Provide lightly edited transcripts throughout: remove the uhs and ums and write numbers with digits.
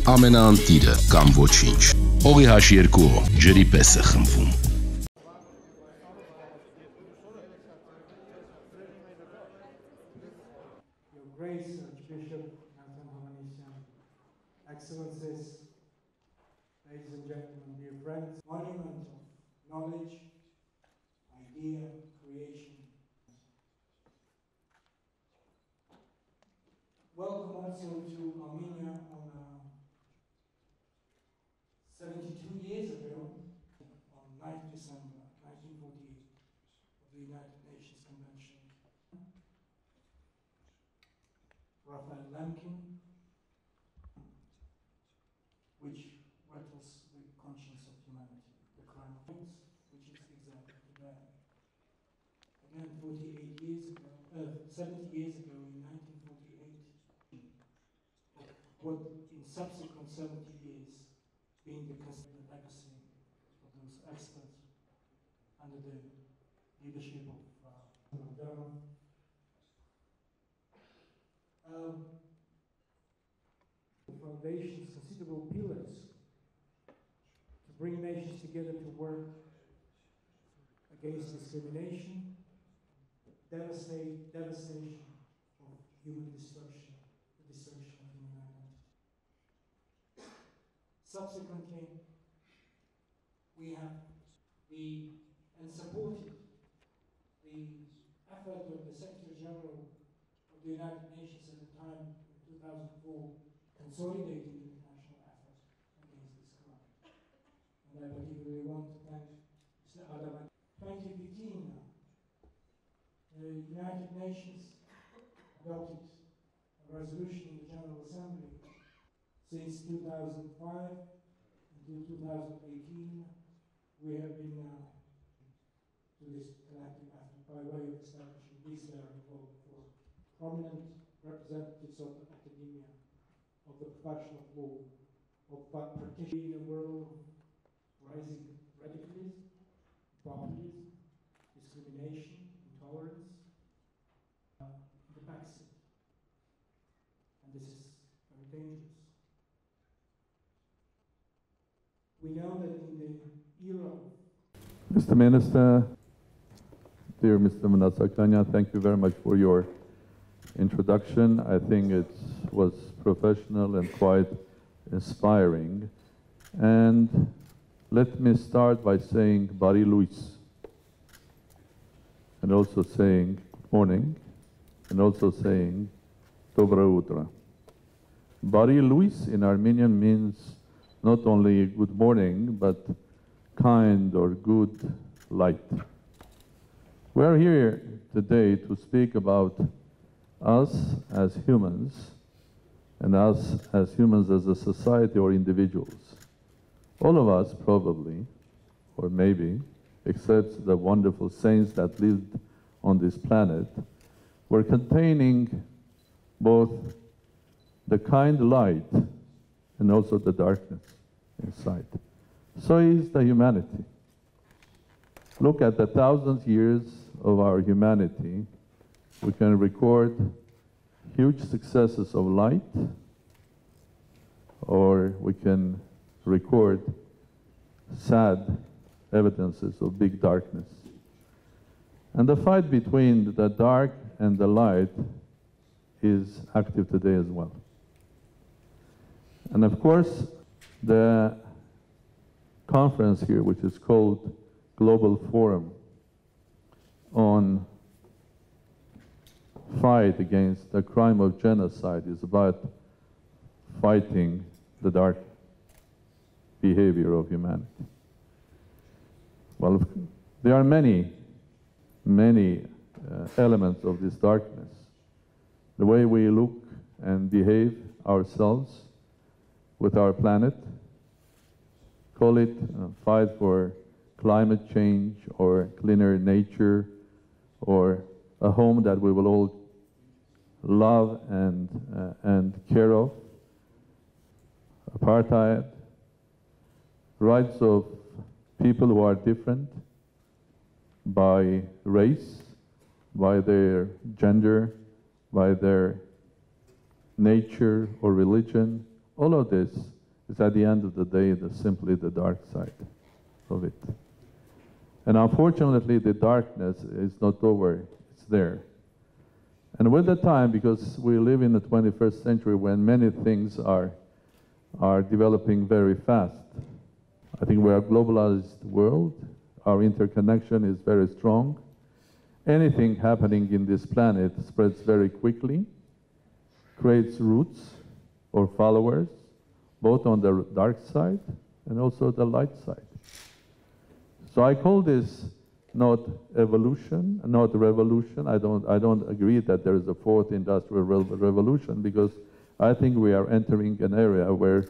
ամենաանտիրը կամ ոչինչ։ Հողի H2O ջրի պես է խմբվում։ Your Grace, Archbishop Excellencies, ladies and gentlemen, dear friends, monument of knowledge, idea, creation. Welcome also to Armenia on 72 years ago, on 9th December 1948, of the United Nations Convention. Raphael Lemkin, which rattles the conscience of humanity, the crime of peace, which is exactly today. Again, 70 years ago in 1948, what in subsequent 70 years being the legacy of those experts under the leadership of Madame. The foundation's considerable pillars to bring nations together to work against discrimination, devastation of human destruction, the destruction of human identity. Subsequently, we have supported the effort of the Secretary General of the United Nations at the time, in 2004, consolidating the international effort against this crime. And I particularly want to thank Mr. Adam. 2015 now, the United Nations adopted a resolution in the General Assembly. Since 2005 until 2018, we have been to this collective effort by way of establishing this very for prominent representatives of academia, of the profession of law, of particularly a world of rising radicalism, populism, discrimination, intolerance, the backseat. And this is very dangerous. We know that in the era of Mr. Minister, dear Mr. Manasakanya, thank you very much for your introduction. I think it was professional and quite inspiring. And let me start by saying Bari Luis, and also saying good morning, and also saying Dobro Utra. Bari Luis in Armenian means not only good morning, but kind or good light. We are here today to speak about us as humans, and us as humans as a society or individuals. All of us probably, or maybe, except the wonderful saints that lived on this planet, were containing both the kind light and also the darkness inside. So is the humanity. Look at the 1,000 years of our humanity. We can record huge successes of light, or we can record sad evidences of big darkness. And the fight between the dark and the light is active today as well. And of course, the conference here, which is called Global Forum on Fight Against the Crime of Genocide, is about fighting the dark behavior of humanity. Well, there are many elements of this darkness. The way we look and behave ourselves with our planet, call it fight for climate change or cleaner nature, or a home that we will all love and care of, apartheid, rights of people who are different by race, by their gender, by their nature or religion. all of this is at the end of the day simply the dark side of it. And unfortunately, the darkness is not over, it's there. And with the time, because we live in the 21st century when many things are developing very fast. I think we are a globalized world. Our interconnection is very strong. Anything happening in this planet spreads very quickly, creates roots or followers, both on the dark side and also the light side. So I call this not evolution, not revolution. I don't agree that there is a fourth industrial revolution, because I think we are entering an area where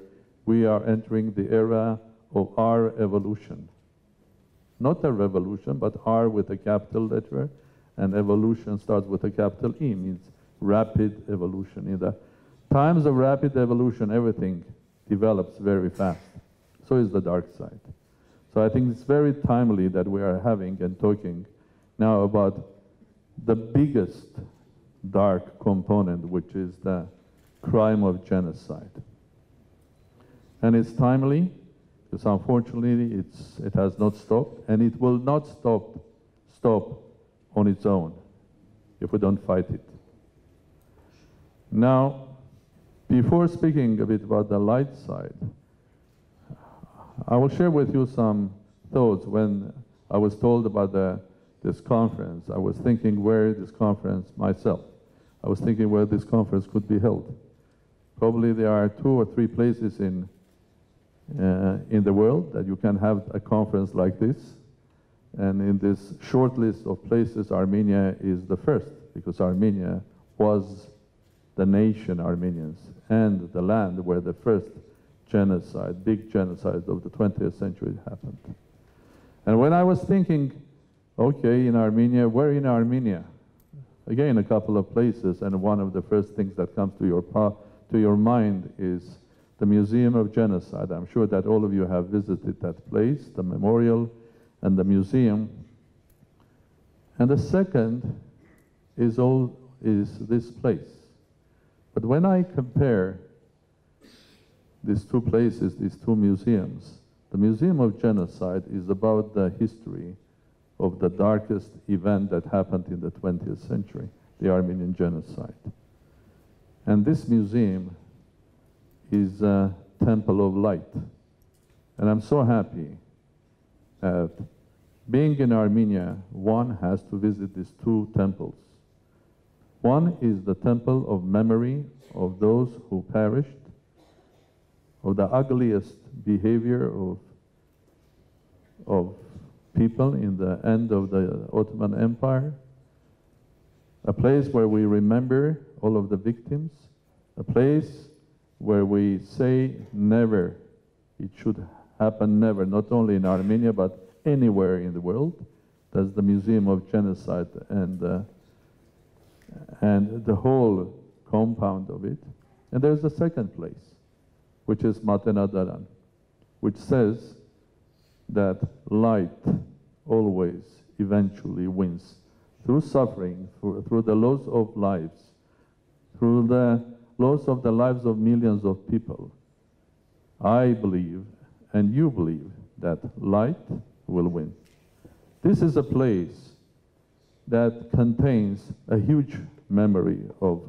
we are entering the era of our evolution. Not a revolution, but R with a capital letter, and evolution starts with a capital E, means rapid evolution. In the times of rapid evolution, everything develops very fast. So is the dark side. So I think it's very timely that we are having and talking now about the biggest dark component, which is the crime of genocide. And it's timely, because unfortunately it has not stopped, and it will not stop on its own if we don't fight it. Now, before speaking a bit about the light side, I will share with you some thoughts. When I was told about this conference, I was thinking where this conference myself. I was thinking where this conference could be held. Probably there are 2 or 3 places in the world that you can have a conference like this. And in this short list of places, Armenia is the first, because Armenia was the nation Armenians and the land where the first genocide, big genocide of the 20th century happened. And when I was thinking, okay, in Armenia, where in Armenia? Again, a couple of places, and one of the first things that comes to your mind is the Museum of Genocide. I'm sure that all of you have visited that place, the memorial and the museum. And the second is this place. But when I compare these 2 places, these 2 museums, the Museum of Genocide is about the history of the darkest event that happened in the 20th century, the Armenian genocide. And this museum is a temple of light. And I'm so happy that being in Armenia, one has to visit these 2 temples. One is the temple of memory of those who perished, of the ugliest behavior of people in the end of the Ottoman Empire, a place where we remember all of the victims, a place where we say never, it should happen never, not only in Armenia, but anywhere in the world. That's the Museum of Genocide and the whole compound of it. And there's a second place, which is Matenadaran, which says that light always eventually wins. Through suffering, through the loss of lives, through the loss of the lives of millions of people, I believe, and you believe, that light will win. This is a place that contains a huge memory of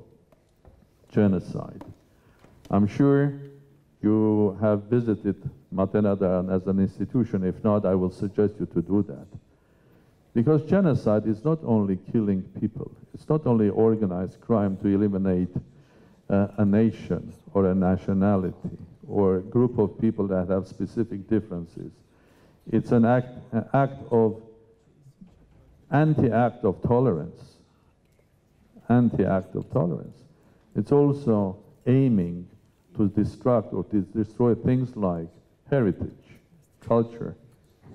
genocide. I'm sure you have visited Matenadaran as an institution. If not, I will suggest you to do that. Because genocide is not only killing people, it's not only organized crime to eliminate a nation or a nationality or a group of people that have specific differences. It's an anti-act of tolerance. Anti-act of tolerance. It's also aiming to destruct or to destroy things like heritage, culture,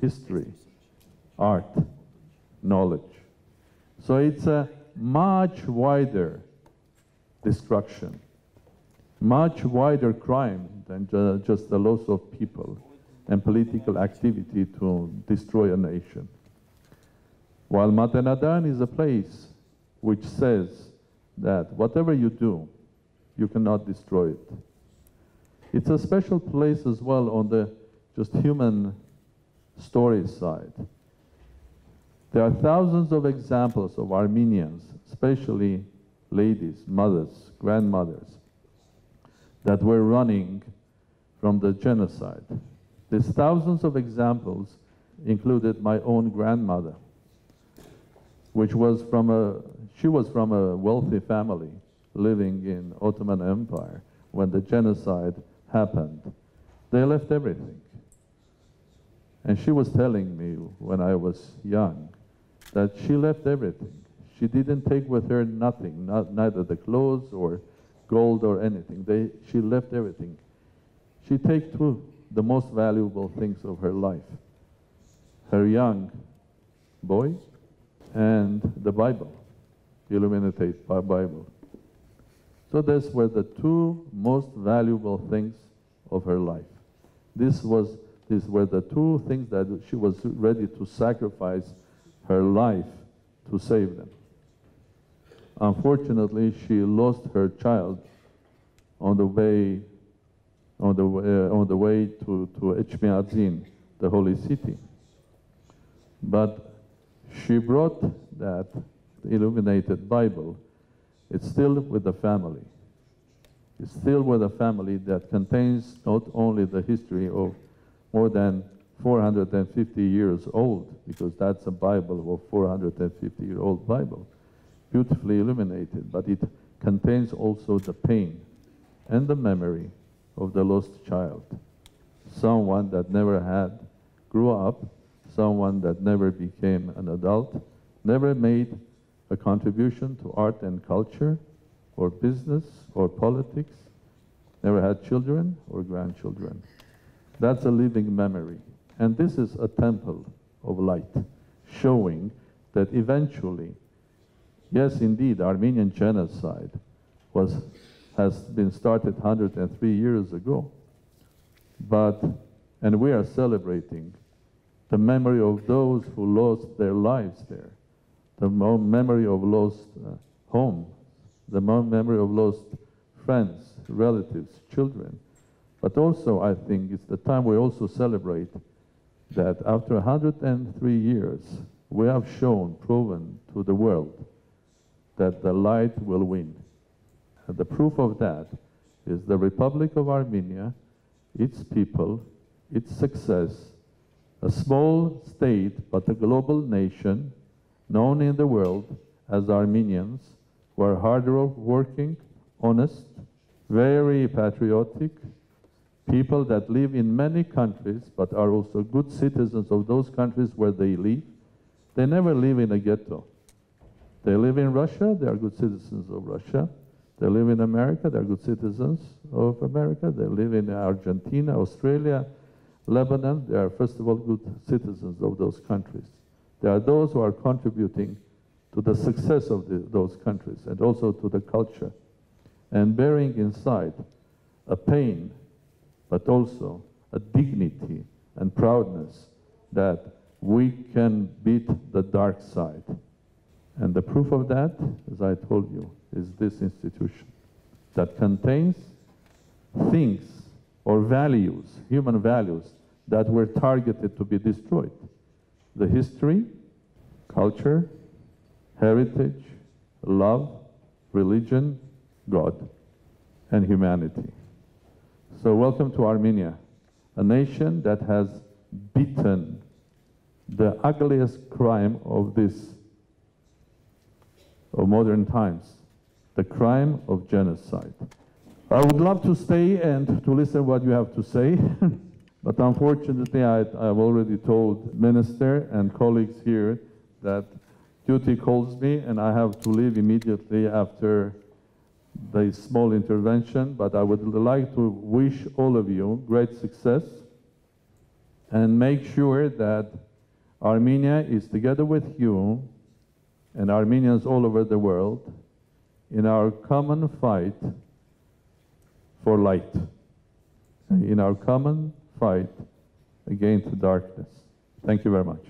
history, art, knowledge. So it's a much wider destruction, much wider crime than just the loss of people and political activity to destroy a nation. While Matenadaran is a place which says that whatever you do, you cannot destroy it. It's a special place as well on the just human story side. There are thousands of examples of Armenians, especially ladies, mothers, grandmothers, that were running from the genocide. These thousands of examples included my own grandmother, which was from a wealthy family living in Ottoman Empire. When the genocide happened, they left everything. And she was telling me when I was young that she left everything. She didn't take with her nothing, neither the clothes or gold or anything. She left everything. She took two the most valuable things of her life: her young boy and the Bible, the illuminated Bible. So these were the two most valuable things of her life. These were the two things that she was ready to sacrifice her life to save them. Unfortunately, she lost her child on the way to Echmiadzin, the holy city. But she brought that illuminated Bible. It's still with the family. It's still with a family that contains not only the history of more than 450 years old, because that's a Bible of 450-year-old Bible, beautifully illuminated, but it contains also the pain and the memory of the lost child, someone that never grew up, someone that never became an adult, never made a contribution to art and culture, or business, or politics, never had children or grandchildren. That's a living memory. And this is a temple of light, showing that eventually, yes, indeed, Armenian genocide has been started 103 years ago, and we are celebrating the memory of those who lost their lives there, the memory of lost homes, the memory of lost friends, relatives, children. But also, I think it's the time we also celebrate that after 103 years, we have proven to the world that the light will win. And the proof of that is the Republic of Armenia, its people, its success, a small state but a global nation known in the world as Armenians, who are hard-working, honest, very patriotic, people that live in many countries but are also good citizens of those countries where they live. They never live in a ghetto. They live in Russia, they are good citizens of Russia. They live in America, they are good citizens of America. They live in Argentina, Australia, Lebanon. They are, first of all, good citizens of those countries. They are those who are contributing to the success of those countries and also to the culture, and bearing inside a pain, but also a dignity and proudness that we can beat the dark side. And the proof of that, as I told you, is this institution that contains things or values, human values, that were targeted to be destroyed. The history, culture, heritage, love, religion, God, and humanity. So welcome to Armenia, a nation that has beaten the ugliest crime of modern times, the crime of genocide. I would love to stay and to listen what you have to say, but unfortunately I've already told minister and colleagues here that duty calls me and I have to leave immediately after the small intervention, but I would like to wish all of you great success and make sure that Armenia is together with you and Armenians all over the world in our common fight for light, in our common fight against darkness. Thank you very much.